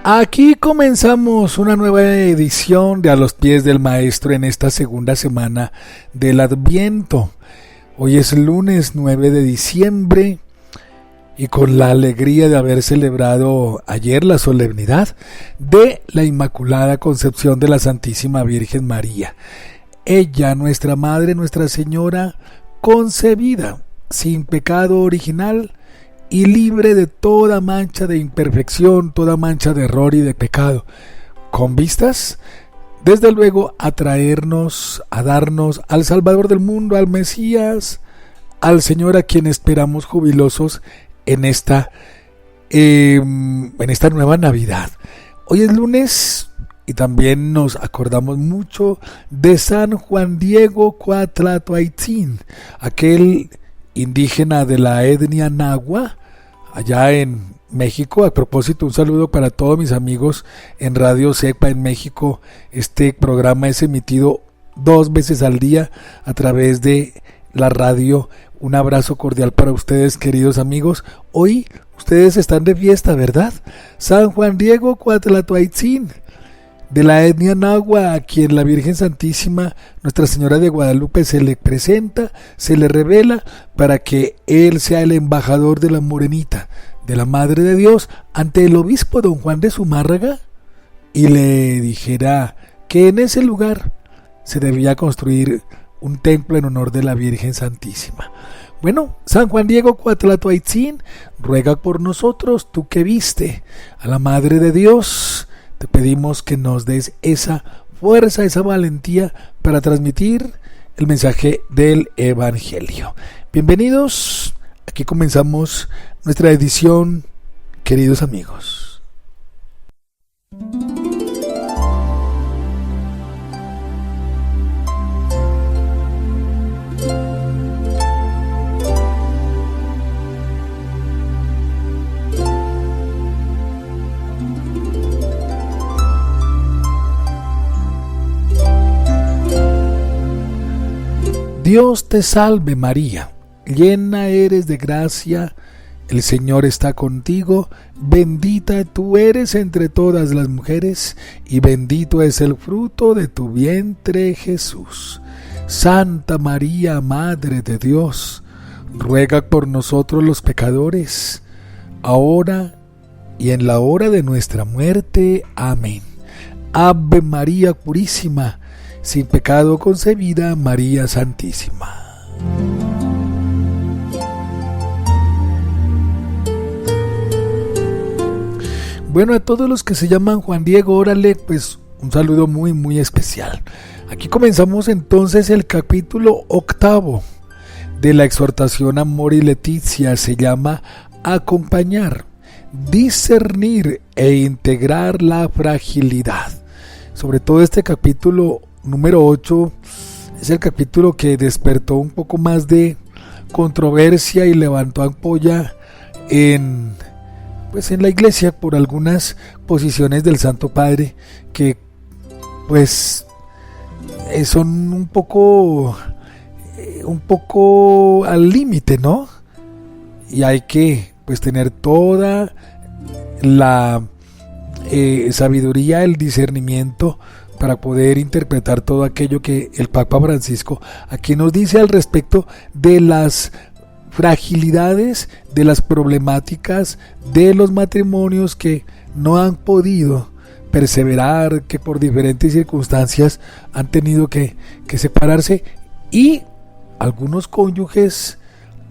Aquí comenzamos una nueva edición de A los pies del Maestro en esta segunda semana del Adviento. Hoy es lunes 9 de diciembre y con la alegría de haber celebrado ayer la solemnidad de la Inmaculada Concepción de la Santísima Virgen María. Ella, nuestra Madre, Nuestra Señora, concebida sin pecado original y libre de toda mancha de imperfección, toda mancha de error y de pecado, con vistas, desde luego, a traernos, a darnos al Salvador del mundo, al Mesías, al Señor a quien esperamos jubilosos en esta nueva Navidad. Hoy es lunes y también nos acordamos mucho de San Juan Diego Cuatlatoaitzin, aquel indígena de la etnia nahua, allá en México. A propósito, un saludo para todos mis amigos en Radio Cepa en México. Este programa es emitido 2 veces al día a través de la radio. Un abrazo cordial para ustedes, queridos amigos. Hoy ustedes están de fiesta, ¿verdad? San Juan Diego Cuatlatoaitzin, de la etnia nahua, a quien la Virgen Santísima, Nuestra Señora de Guadalupe, se le presenta, se le revela para que él sea el embajador de la Morenita, de la Madre de Dios, ante el obispo don Juan de Zumárraga, y le dijera que en ese lugar se debía construir un templo en honor de la Virgen Santísima. Bueno, San Juan Diego Cuatlatoaitzin, ruega por nosotros, tú que viste a la Madre de Dios. Te pedimos que nos des esa fuerza, esa valentía para transmitir el mensaje del Evangelio. Bienvenidos, aquí comenzamos nuestra edición, queridos amigos. Dios te salve María, llena eres de gracia, el Señor está contigo, bendita tú eres entre todas las mujeres, y bendito es el fruto de tu vientre Jesús. Santa María, Madre de Dios, ruega por nosotros los pecadores, ahora y en la hora de nuestra muerte. Amén. Ave María Purísima, sin pecado concebida, María Santísima. Bueno, a todos los que se llaman Juan Diego, órale, pues un saludo muy muy especial. Aquí comenzamos entonces el capítulo 8 de la exhortación Amor y Leticia. Se llama Acompañar, discernir e integrar la fragilidad. Sobre todo este capítulo número 8 es el capítulo que despertó un poco más de controversia y levantó ampolla en la iglesia por algunas posiciones del Santo Padre que pues son un poco al límite, ¿no? Y hay que pues tener toda la sabiduría, el discernimiento para poder interpretar todo aquello que el Papa Francisco aquí nos dice al respecto de las fragilidades, de las problemáticas de los matrimonios que no han podido perseverar, que por diferentes circunstancias han tenido que separarse, y algunos cónyuges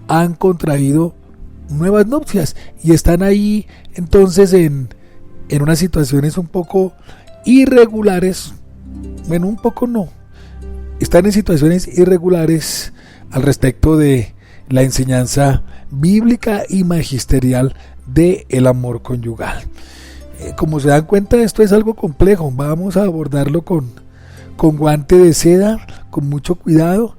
han contraído nuevas nupcias y están ahí entonces en unas situaciones un poco irregulares. Bueno, un poco no, están en situaciones irregulares al respecto de la enseñanza bíblica y magisterial de el amor conyugal. Como se dan cuenta, esto es algo complejo. Vamos a abordarlo con guante de seda, con mucho cuidado,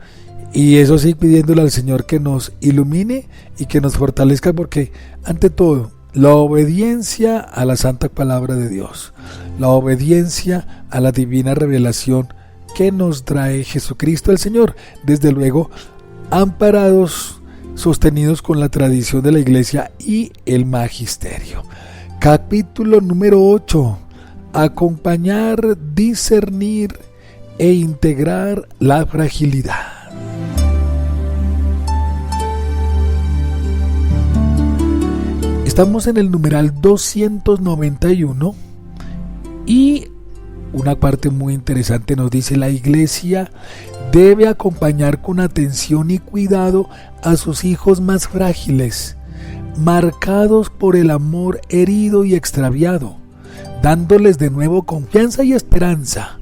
y eso sí, pidiéndole al Señor que nos ilumine y que nos fortalezca, porque ante todo la obediencia a la santa palabra de Dios, la obediencia a la divina revelación que nos trae Jesucristo el Señor, desde luego amparados, sostenidos con la tradición de la Iglesia y el magisterio. Capítulo número 8. Acompañar, discernir e integrar la fragilidad. Estamos en el numeral 291 y una parte muy interesante nos dice: la iglesia debe acompañar con atención y cuidado a sus hijos más frágiles, marcados por el amor herido y extraviado, dándoles de nuevo confianza y esperanza,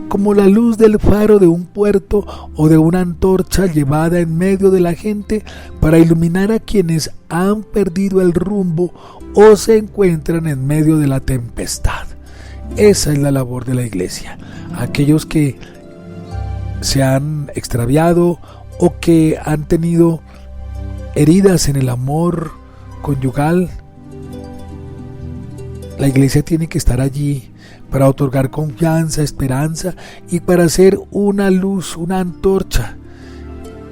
como la luz del faro de un puerto o de una antorcha llevada en medio de la gente para iluminar a quienes han perdido el rumbo o se encuentran en medio de la tempestad. Esa es la labor de la iglesia. Aquellos que se han extraviado o que han tenido heridas en el amor conyugal, la iglesia tiene que estar allí para otorgar confianza, esperanza y para ser una luz, una antorcha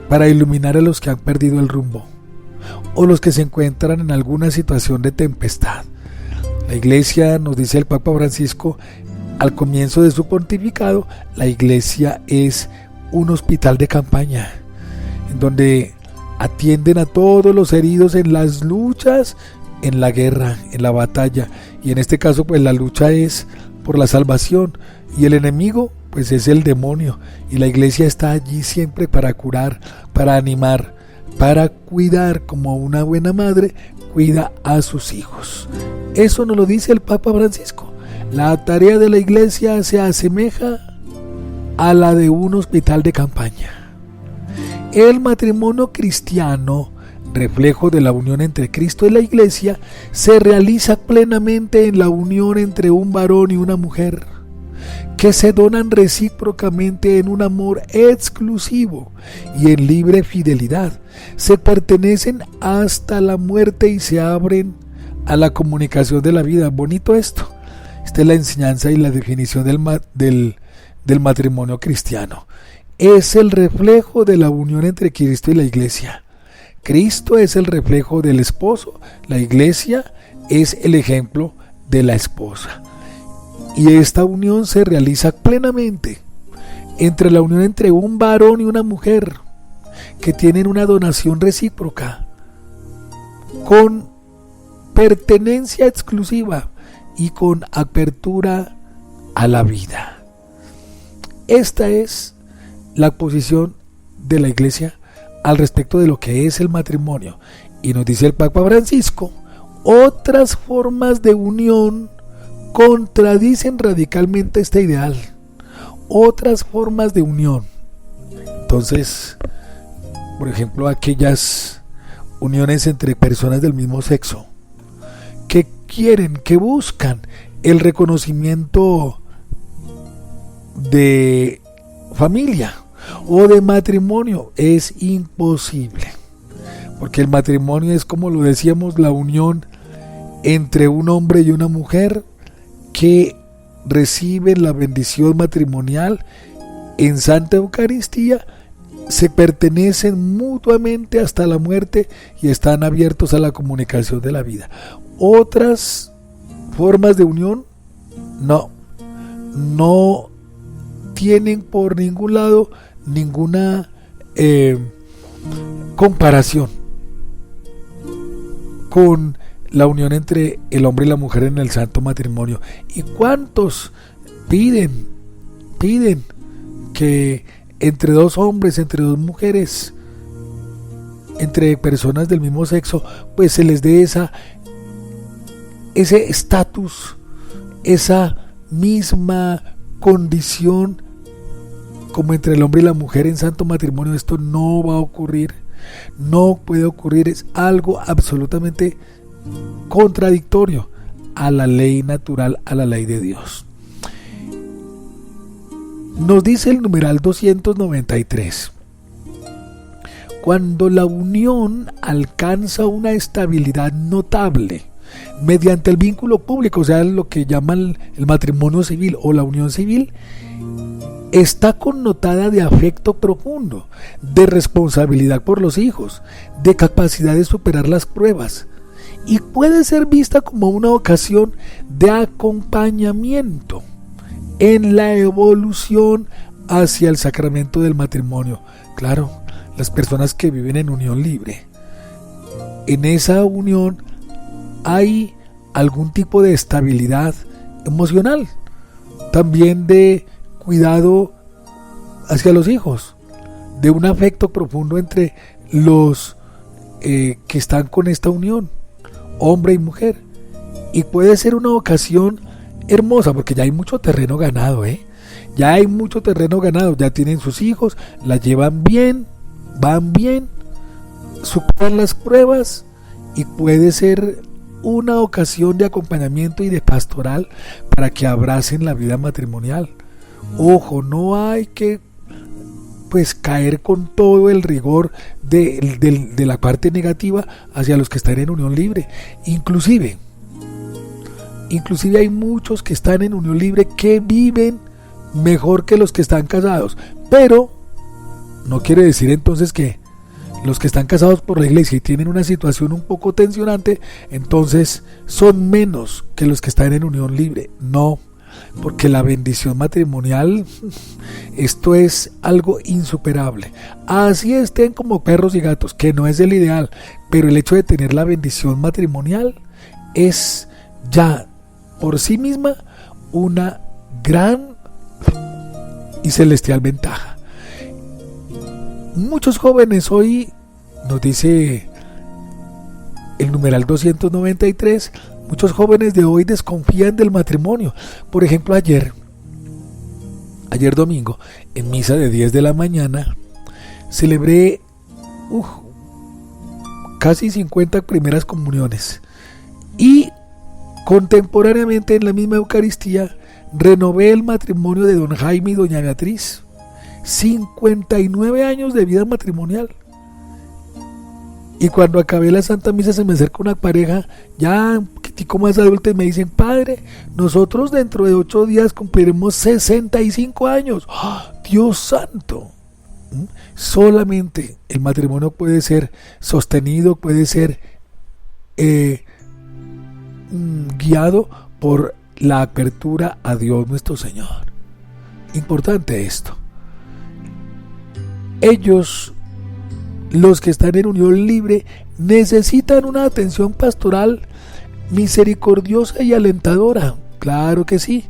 para iluminar a los que han perdido el rumbo o los que se encuentran en alguna situación de tempestad. La iglesia, nos dice el Papa Francisco al comienzo de su pontificado, la iglesia es un hospital de campaña en donde atienden a todos los heridos en las luchas, en la guerra, en la batalla, y en este caso pues la lucha es por la salvación y el enemigo pues es el demonio, y la iglesia está allí siempre para curar, para animar, para cuidar, como una buena madre cuida a sus hijos. Eso nos lo dice el Papa Francisco. La tarea de la iglesia se asemeja a la de un hospital de campaña. El matrimonio cristiano, reflejo de la unión entre Cristo y la iglesia, se realiza plenamente en la unión entre un varón y una mujer, que se donan recíprocamente en un amor exclusivo y en libre fidelidad, se pertenecen hasta la muerte y se abren a la comunicación de la vida. Bonito esto. Esta es la enseñanza y la definición del matrimonio cristiano. Es el reflejo de la unión entre Cristo y la iglesia. Cristo es el reflejo del esposo, la iglesia es el ejemplo de la esposa. Y esta unión se realiza plenamente entre la unión entre un varón y una mujer, que tienen una donación recíproca, con pertenencia exclusiva y con apertura a la vida. Esta es la posición de la iglesia al respecto de lo que es el matrimonio. Y nos dice el Papa Francisco: otras formas de unión contradicen radicalmente este ideal. Otras formas de unión. Entonces, por ejemplo, aquellas uniones entre personas del mismo sexo que quieren, que buscan el reconocimiento de familia o de matrimonio, es imposible, porque el matrimonio es, como lo decíamos, la unión entre un hombre y una mujer que reciben la bendición matrimonial en Santa Eucaristía, se pertenecen mutuamente hasta la muerte y están abiertos a la comunicación de la vida. Otras formas de unión no tienen por ningún lado ninguna comparación con la unión entre el hombre y la mujer en el santo matrimonio. ¿Y cuántos piden que entre dos hombres, entre dos mujeres, entre personas del mismo sexo, pues se les dé ese estatus, esa misma condición como entre el hombre y la mujer en santo matrimonio? Esto no va a ocurrir, no puede ocurrir, es algo absolutamente contradictorio a la ley natural, a la ley de Dios. Nos dice el numeral 293: cuando la unión alcanza una estabilidad notable mediante el vínculo público, o sea, lo que llaman el matrimonio civil o la unión civil, está connotada de afecto profundo, de responsabilidad por los hijos, de capacidad de superar las pruebas y puede ser vista como una ocasión de acompañamiento en la evolución hacia el sacramento del matrimonio. Claro, las personas que viven en unión libre, en esa unión hay algún tipo de estabilidad emocional, también de cuidado hacia los hijos, de un afecto profundo entre los que están con esta unión, hombre y mujer, y puede ser una ocasión hermosa porque ya hay mucho terreno ganado, ya hay mucho terreno ganado, ya tienen sus hijos, la llevan bien, van bien, superan las pruebas, y puede ser una ocasión de acompañamiento y de pastoral para que abracen la vida matrimonial. Ojo, no hay que caer con todo el rigor de la parte negativa hacia los que están en unión libre. Inclusive hay muchos que están en unión libre que viven mejor que los que están casados, pero no quiere decir entonces que los que están casados por la iglesia y tienen una situación un poco tensionante, entonces son menos que los que están en unión libre. No, porque la bendición matrimonial, esto es algo insuperable. Así estén como perros y gatos, que no es el ideal, pero el hecho de tener la bendición matrimonial es ya por sí misma una gran y celestial ventaja. Muchos jóvenes hoy, nos dice el numeral 293, muchos jóvenes de hoy desconfían del matrimonio. Por ejemplo, ayer domingo, en misa de 10 de la mañana, celebré casi 50 primeras comuniones y contemporáneamente en la misma Eucaristía renové el matrimonio de don Jaime y doña Beatriz. 59 años de vida matrimonial. Y cuando acabé la Santa Misa se me acerca una pareja ya un poquitico más adulta y me dicen: padre, nosotros dentro de 8 días cumpliremos 65 años. ¡Oh, Dios santo! Solamente el matrimonio puede ser sostenido, puede ser guiado por la apertura a Dios nuestro Señor. Importante esto. Ellos, los que están en unión libre, necesitan una atención pastoral misericordiosa y alentadora. Claro que sí.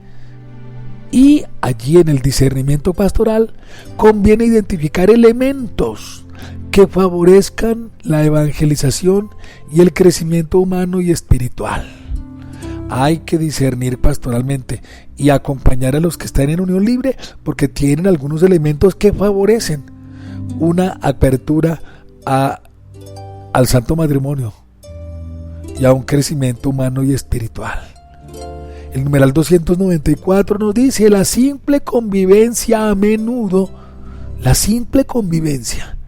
Y allí en el discernimiento pastoral conviene identificar elementos que favorezcan la evangelización y el crecimiento humano y espiritual. Hay que discernir pastoralmente y acompañar a los que están en unión libre porque tienen algunos elementos que favorecen una apertura al santo matrimonio y a un crecimiento humano y espiritual. El numeral 294 nos dice: la simple convivencia a menudo, la simple convivencia,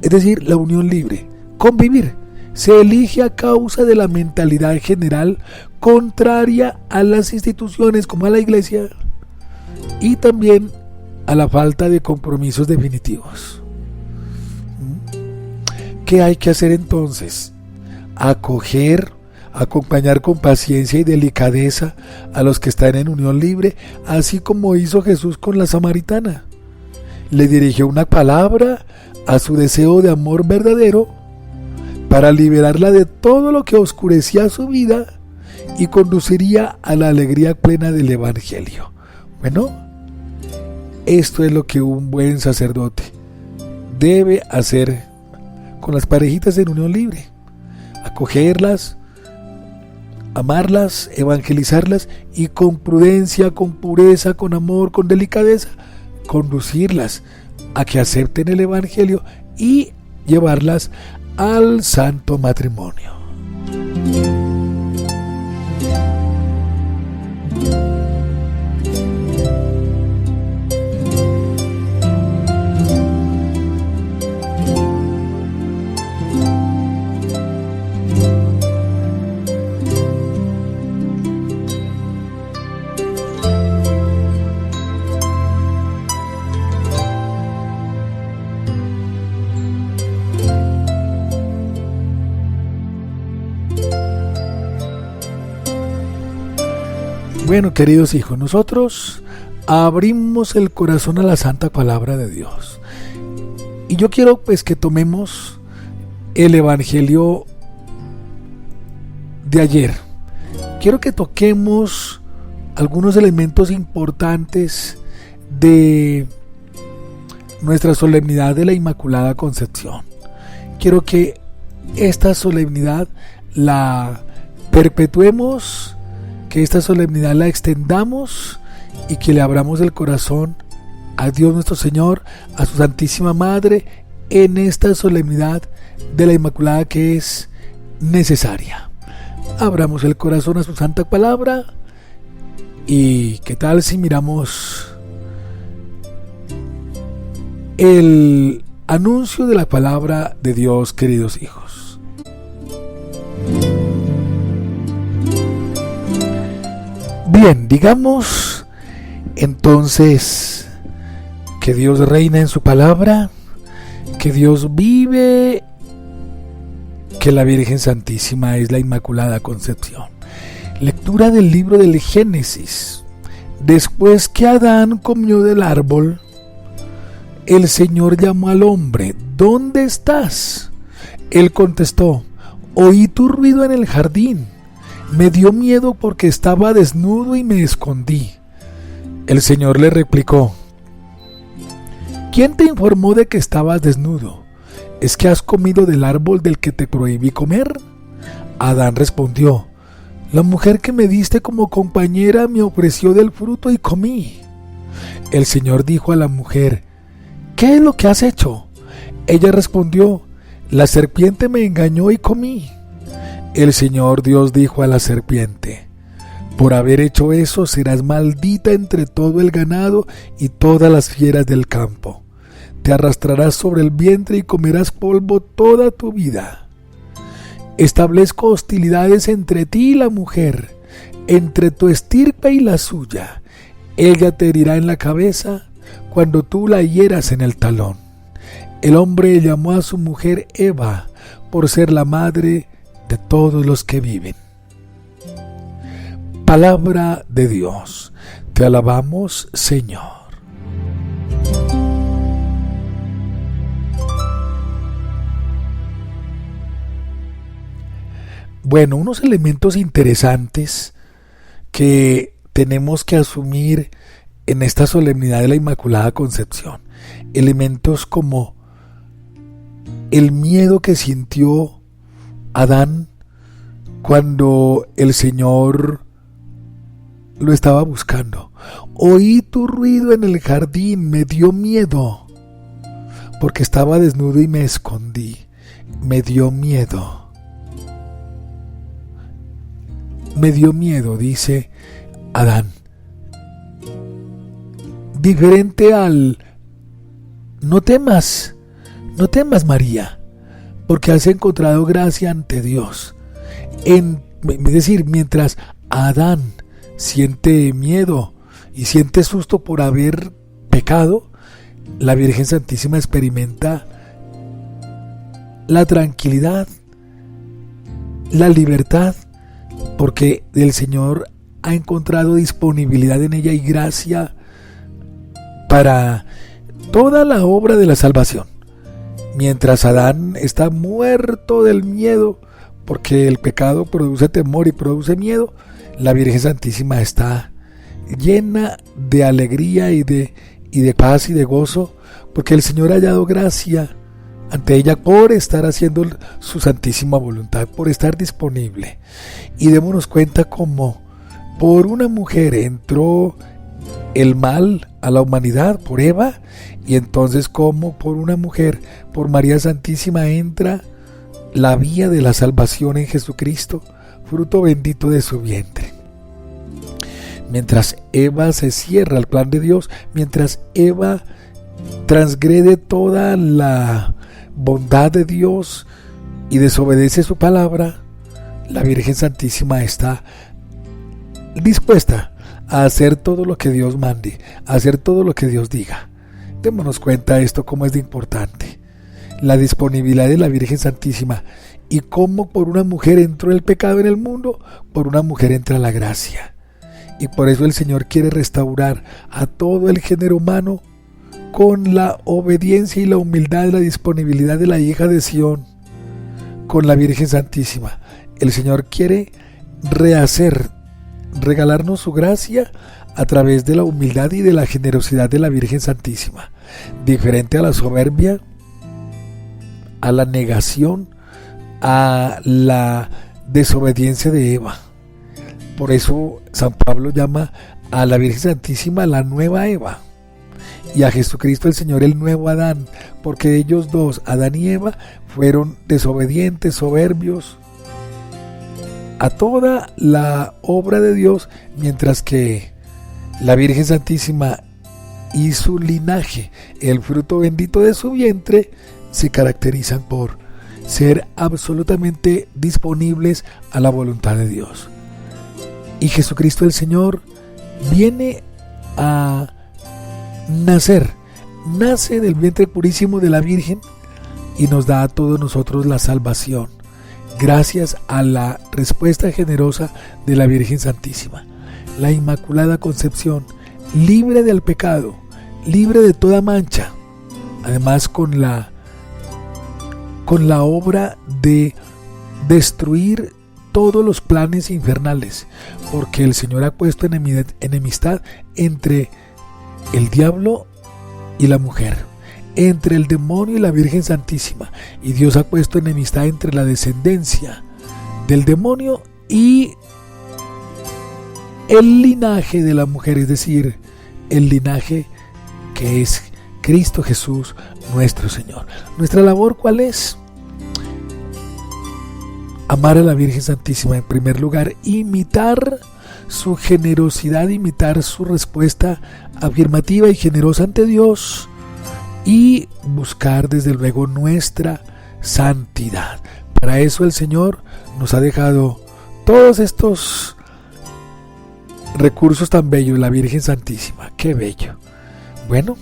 es decir, la unión libre, convivir, se elige a causa de la mentalidad general contraria a las instituciones como a la iglesia y también a la falta de compromisos definitivos. ¿Qué hay que hacer entonces? Acompañar con paciencia y delicadeza a los que están en unión libre, así como hizo Jesús con la samaritana. Le dirigió una palabra a su deseo de amor verdadero para liberarla de todo lo que oscurecía su vida y conduciría a la alegría plena del Evangelio. Bueno, esto es lo que un buen sacerdote debe hacer con las parejitas en unión libre: acogerlas, amarlas, evangelizarlas y con prudencia, con pureza, con amor, con delicadeza, conducirlas a que acepten el Evangelio y llevarlas al santo matrimonio. Bueno, queridos hijos, nosotros abrimos el corazón a la santa palabra de Dios. Y yo quiero pues que tomemos el evangelio de ayer. Quiero que toquemos algunos elementos importantes de nuestra solemnidad de la Inmaculada Concepción. Quiero que esta solemnidad la perpetuemos, que esta solemnidad la extendamos y que le abramos el corazón a Dios nuestro Señor, a su Santísima Madre, en esta solemnidad de la Inmaculada que es necesaria. Abramos el corazón a su santa palabra. Y qué tal si miramos el anuncio de la palabra de Dios, queridos hijos. Bien, digamos entonces que Dios reina en su palabra, que Dios vive, que la Virgen Santísima es la Inmaculada Concepción. Lectura del libro del Génesis. Después que Adán comió del árbol, el Señor llamó al hombre: ¿dónde estás? Él contestó: oí tu ruido en el jardín. Me dio miedo porque estaba desnudo y me escondí. El Señor le replicó: ¿quién te informó de que estabas desnudo? ¿Es que has comido del árbol del que te prohibí comer? Adán respondió: la mujer que me diste como compañera me ofreció del fruto y comí. El Señor dijo a la mujer: ¿qué es lo que has hecho? Ella respondió: la serpiente me engañó y comí. El Señor Dios dijo a la serpiente: por haber hecho eso serás maldita entre todo el ganado y todas las fieras del campo. Te arrastrarás sobre el vientre y comerás polvo toda tu vida. Establezco hostilidades entre ti y la mujer, entre tu estirpe y la suya. Ella te herirá en la cabeza cuando tú la hieras en el talón. El hombre llamó a su mujer Eva por ser la madre de todos los que viven. Palabra de Dios. Te alabamos, Señor. Bueno, unos elementos interesantes que tenemos que asumir en esta solemnidad de la Inmaculada Concepción. Elementos como el miedo que sintió Adán cuando el Señor lo estaba buscando. Oí tu ruido en el jardín, me dio miedo porque estaba desnudo y me escondí. Me dio miedo. Me dio miedo, dice Adán. Diferente al no temas María, porque has encontrado gracia ante Dios. Es decir, mientras Adán siente miedo y siente susto por haber pecado, la Virgen Santísima experimenta la tranquilidad, la libertad, porque el Señor ha encontrado disponibilidad en ella y gracia para toda la obra de la salvación. Mientras Adán está muerto del miedo, porque el pecado produce temor y produce miedo, la Virgen Santísima está llena de alegría y de paz y de gozo, porque el Señor ha hallado gracia ante ella por estar haciendo su santísima voluntad, por estar disponible. Y démonos cuenta cómo por una mujer entró el mal a la humanidad, por Eva, y entonces como por una mujer, por María Santísima, entra la vía de la salvación en Jesucristo, fruto bendito de su vientre. Mientras Eva se cierra al plan de Dios, mientras Eva transgrede toda la bondad de Dios y desobedece su palabra, la Virgen Santísima está dispuesta a hacer todo lo que Dios mande, a hacer todo lo que Dios diga. Démonos cuenta esto cómo es de importante, la disponibilidad de la Virgen Santísima, y cómo por una mujer entró el pecado en el mundo, por una mujer entra la gracia. Y por eso el Señor quiere restaurar a todo el género humano con la obediencia y la humildad y la disponibilidad de la hija de Sión, con la Virgen Santísima. El Señor quiere rehacer, regalarnos su gracia a través de la humildad y de la generosidad de la Virgen Santísima, diferente a la soberbia, a la negación, a la desobediencia de Eva. Por eso San Pablo llama a la Virgen Santísima la nueva Eva y a Jesucristo el Señor el nuevo Adán, porque ellos dos, Adán y Eva, fueron desobedientes, soberbios a toda la obra de Dios, mientras que la Virgen Santísima y su linaje, el fruto bendito de su vientre, se caracterizan por ser absolutamente disponibles a la voluntad de Dios. Y Jesucristo el Señor viene a nacer, nace del vientre purísimo de la Virgen y nos da a todos nosotros la salvación, gracias a la respuesta generosa de la Virgen Santísima. La Inmaculada Concepción, libre del pecado, libre de toda mancha, además con la obra de destruir todos los planes infernales, porque el Señor ha puesto enemistad entre el diablo y la mujer, entre el demonio y la Virgen Santísima, y Dios ha puesto enemistad entre la descendencia del demonio y el linaje de la mujer, es decir, el linaje que es Cristo Jesús nuestro Señor. Nuestra labor, ¿cuál es? Amar a la Virgen Santísima en primer lugar, imitar su generosidad, imitar su respuesta afirmativa y generosa ante Dios y buscar desde luego nuestra santidad. Para eso el Señor nos ha dejado todos estos recursos tan bellos, la Virgen Santísima, qué bello. Bueno,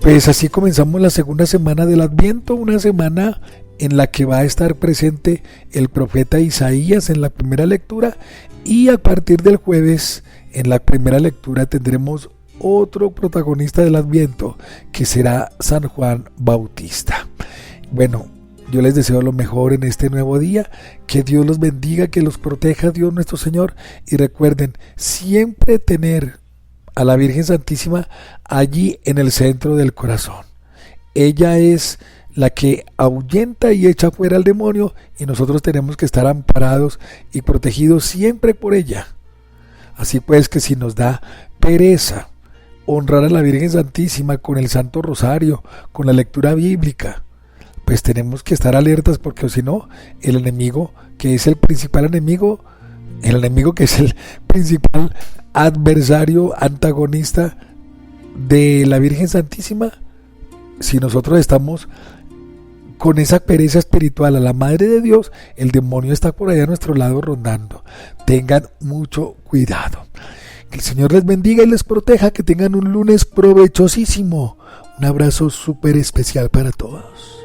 pues así comenzamos la segunda semana del Adviento, una semana en la que va a estar presente el profeta Isaías en la primera lectura, y a partir del jueves en la primera lectura tendremos otro protagonista del Adviento, que será San Juan Bautista. Bueno, yo les deseo lo mejor en este nuevo día, que Dios los bendiga, que los proteja Dios nuestro Señor, y recuerden siempre tener a la Virgen Santísima allí en el centro del corazón. Ella es la que ahuyenta y echa fuera al demonio, y nosotros tenemos que estar amparados y protegidos siempre por ella. Así pues, que si nos da pereza honrar a la Virgen Santísima con el Santo Rosario, con la lectura bíblica, pues tenemos que estar alertas, porque si no, el enemigo, que es el principal enemigo, que es el principal adversario, antagonista de la Virgen Santísima, si nosotros estamos con esa pereza espiritual a la Madre de Dios, el demonio está por allá a nuestro lado rondando. Tengan mucho cuidado. Que el Señor les bendiga y les proteja, que tengan un lunes provechosísimo. Un abrazo súper especial para todos.